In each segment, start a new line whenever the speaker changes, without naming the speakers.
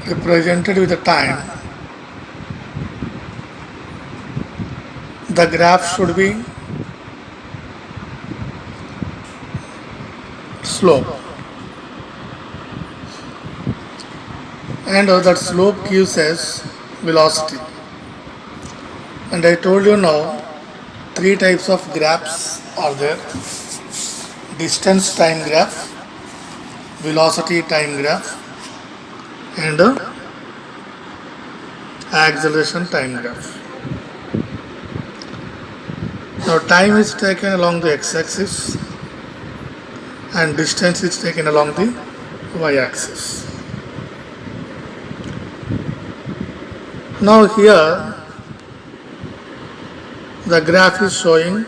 represented with the time, the graph should be slope, and that slope gives us velocity. And I told you now, three types of graphs are there: distance time graph, velocity time graph, and acceleration time graph. Now time is taken along the x-axis and distance is taken along the y-axis. Now here the graph is showing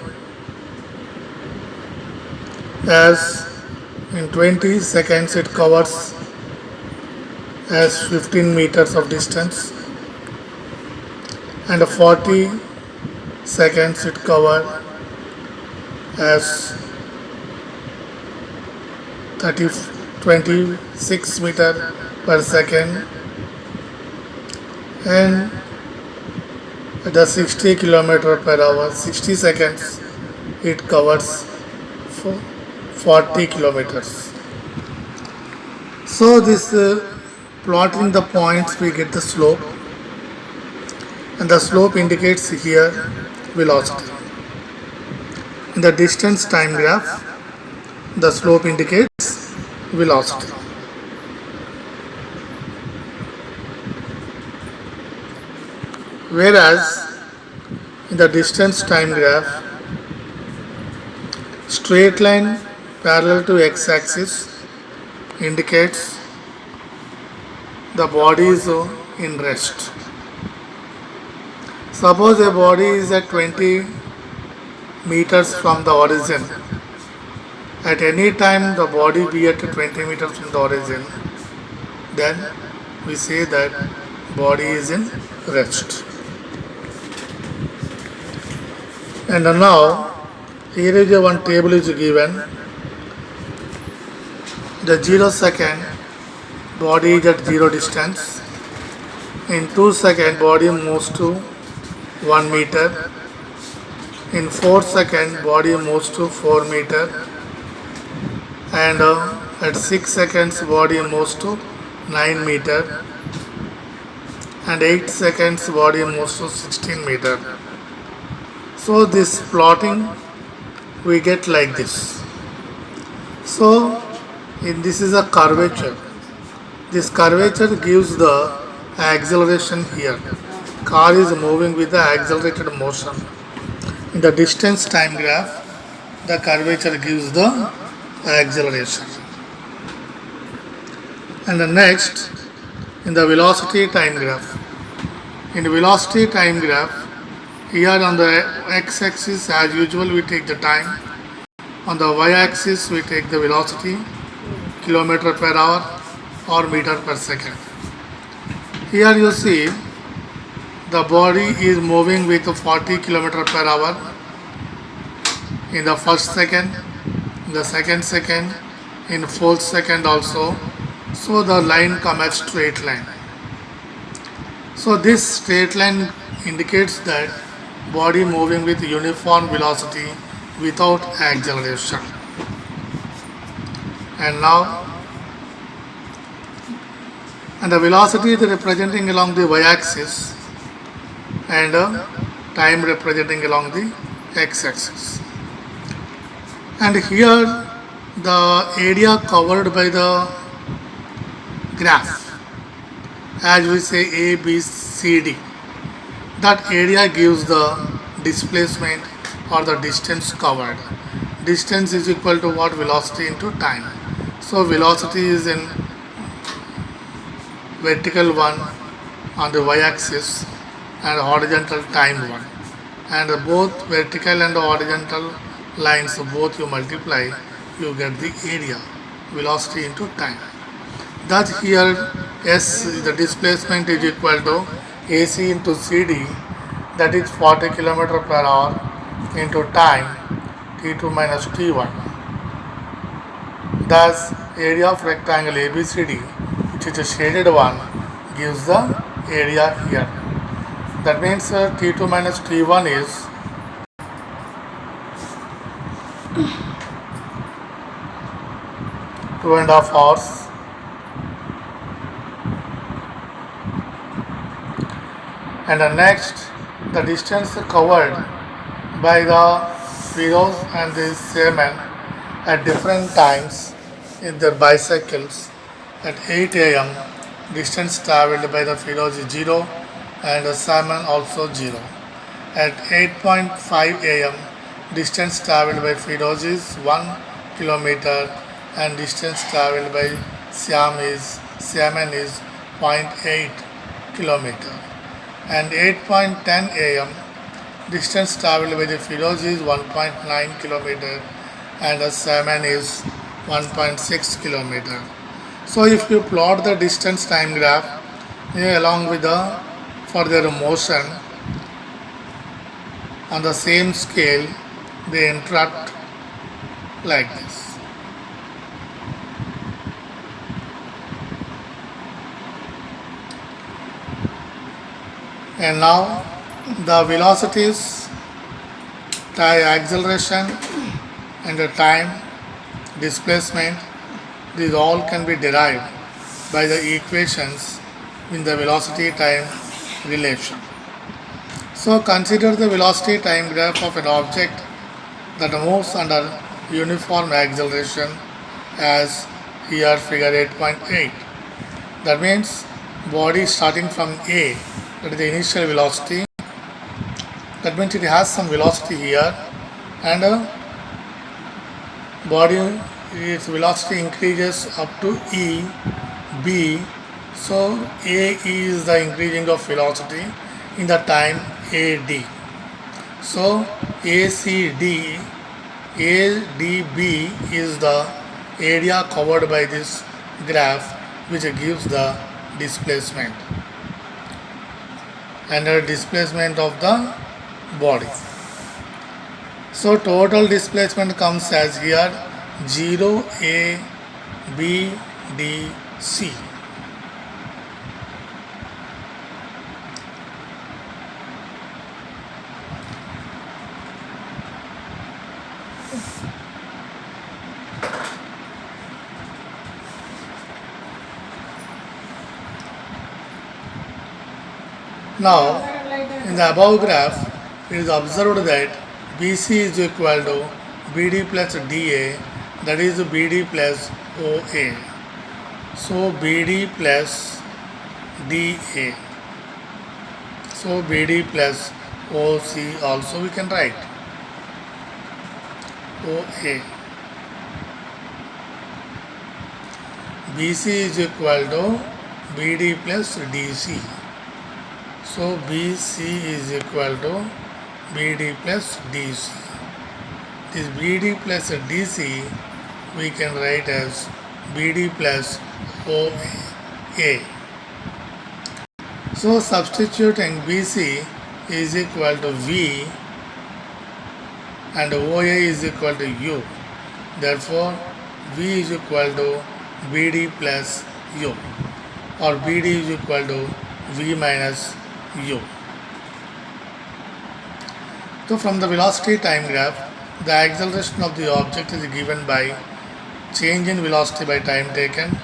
as in 20 seconds it covers as 15 meters of distance, and 40 seconds it covered as 26 meter per second, and at the 60 kilometer per hour, 60 seconds it covers 40 kilometers. So this plotting the points, we get the slope, and the slope indicates here velocity. In the distance time graph, the slope indicates velocity. Whereas in the distance time graph, straight line parallel to x-axis indicates the body is in rest. Suppose a body is at 20 meters from the origin. At any time the body be at 20 meters from the origin, then we say that body is in rest. And now here is one table is given. The 0 second body is at 0 distance. In 2 second body moves to 1 meter. In 4 second body moves to 4 meter. And at 6 seconds body moves to 9 meter. And 8 seconds body moves to 16 meter. So this plotting we get like this. So this is a curvature. This curvature gives the acceleration here. Car is moving with the accelerated motion. In the distance time graph, the curvature gives the acceleration. And the next, in the velocity time graph. In the velocity time graph, here on the x-axis as usual we take the time. On the y-axis we take the velocity, kilometer per hour or meter per second. Here you see the body is moving with 40 km per hour in the first second, in the second second, in fourth second also. So the line comes as straight line. So this straight line indicates that body moving with uniform velocity without acceleration. And now, and the velocity is representing along the y-axis and time representing along the x-axis. And here the area covered by the graph, as we say A, B, C, D, that area gives the displacement or the distance covered. Distance is equal to what? Velocity into time. So velocity is in vertical one on the y-axis and horizontal time one. And both vertical and horizontal lines, both you multiply, you get the area, velocity into time. Thus here S, the displacement is equal to AC into CD, that is 40 km per hour into time T2 minus T1. Thus area of rectangle ABCD, which is a shaded one, gives the area here. That means T2 minus T1 is two and a half hours, and next the distance covered by the Firoz and the Seaman at different times in their bicycles. At 8 a.m. distance travelled by the Firoz is 0 and the Seaman also 0. At 8.5 a.m. distance travelled by Firoz is 1 kilometer and distance travelled by Seaman is zero point 0.8 kilometer. And 8.10 a.m. distance travelled by the Firoz is 1.9 kilometer and the Seaman is 1.6 kilometer. So if you plot the distance time graph along with the further motion on the same scale, they interact like this. And now the velocities, acceleration and the time displacement, these all can be derived by the equations in the velocity time relation. So consider the velocity time graph of an object that moves under uniform acceleration as here figure 8.8. That means body starting from A, that is the initial velocity. That means it has some velocity here and body, its velocity increases up to E, B. So A is the increasing of velocity in the time AD. So ACD, ADB is the area covered by this graph which gives the displacement and the displacement of the body. So total displacement comes as here 0 A B D C. Now, in the above graph, it is observed that BC is equal to BD plus DA, that is BD plus OA. So, BD plus DA. So, BD plus OC also we can write. OA. BC is equal to BD plus DC. So BC is equal to BD plus DC. This BD plus DC we can write as BD plus OA. So substituting BC is equal to V and OA is equal to U. Therefore V is equal to BD plus U, or BD is equal to V minus U. So from the velocity time graph, the acceleration of the object is given by change in velocity by time taken,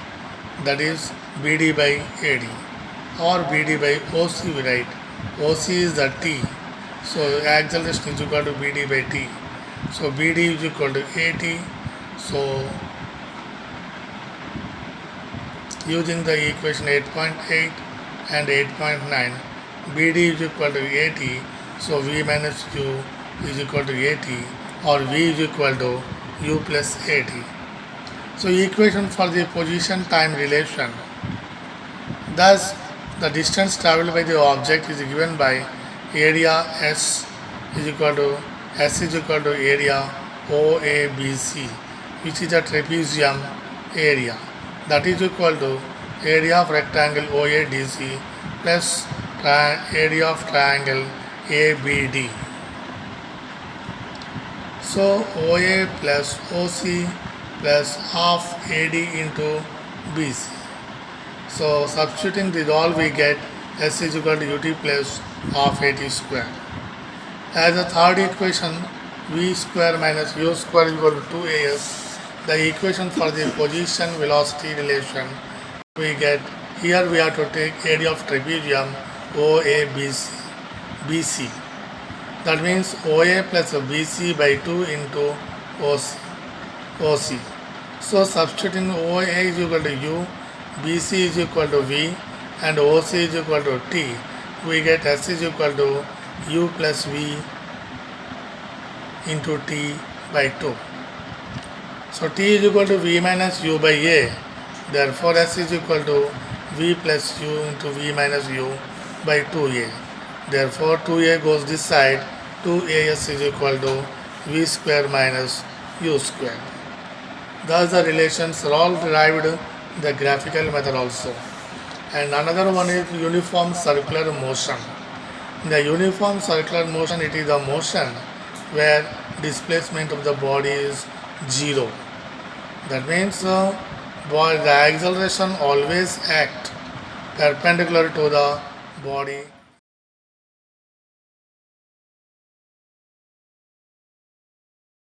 that is BD by AD, or BD by OC we write. OC is the T. So acceleration is equal to BD by T. So BD is equal to AT. So using the equation 8.8 and 8.9, BD is equal to AT, so V minus U is equal to AT, or V is equal to U plus AT. So equation for the position time relation. Thus the distance travelled by the object is given by area S is equal to area OABC, which is a trapezium area, that is equal to area of rectangle OADC plus area of triangle ABD. So OA plus OC plus half AD into BC. So substituting this all, we get s is equal to ut plus half at square. As a third equation, v square minus u square is equal to 2as. The equation for the position velocity relation we get, here we have to take area of trapezium OABC. That means OA plus BC by 2 into OC. So substituting OA is equal to U, BC is equal to V, and OC is equal to T, we get S is equal to U plus V into T by 2. So T is equal to V minus U by A. Therefore S is equal to V plus U into V minus U by 2A. Therefore 2A goes this side, 2AS is equal to V square minus U square. Thus the relations are all derived in the graphical method also. And another one is uniform circular motion. In the uniform circular motion, it is the motion where displacement of the body is 0. That means the acceleration always act perpendicular to the body